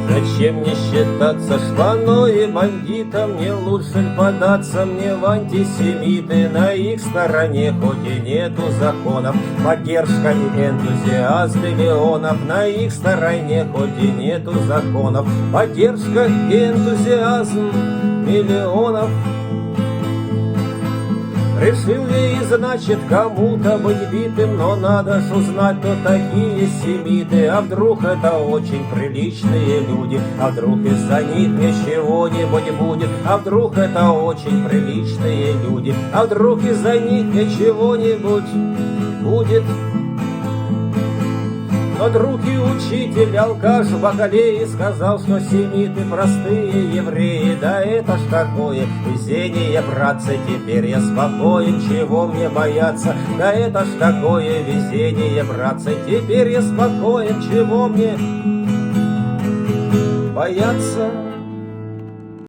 Зачем мне считаться шпаной и бандитом? Не лучше ль податься мне в антисемиты? На их стороне хоть и нету законов, поддержка и энтузиазм миллионов. На их стороне хоть и нету законов, поддержка и энтузиазм миллионов. Решил ли, значит, кому-то быть битым, но надо ж узнать, кто такие семиты. А вдруг это очень приличные люди, а вдруг из-за них мне чего-нибудь будет. А вдруг это очень приличные люди, а вдруг из-за них мне чего-нибудь будет. Но друг и учитель, алкаш в Бакалее, сказал, что семиты простые евреи. Да это ж такое везение, братцы, теперь я спокоен, чего мне бояться? Да это ж такое везение, братцы, теперь я спокоен, чего мне бояться?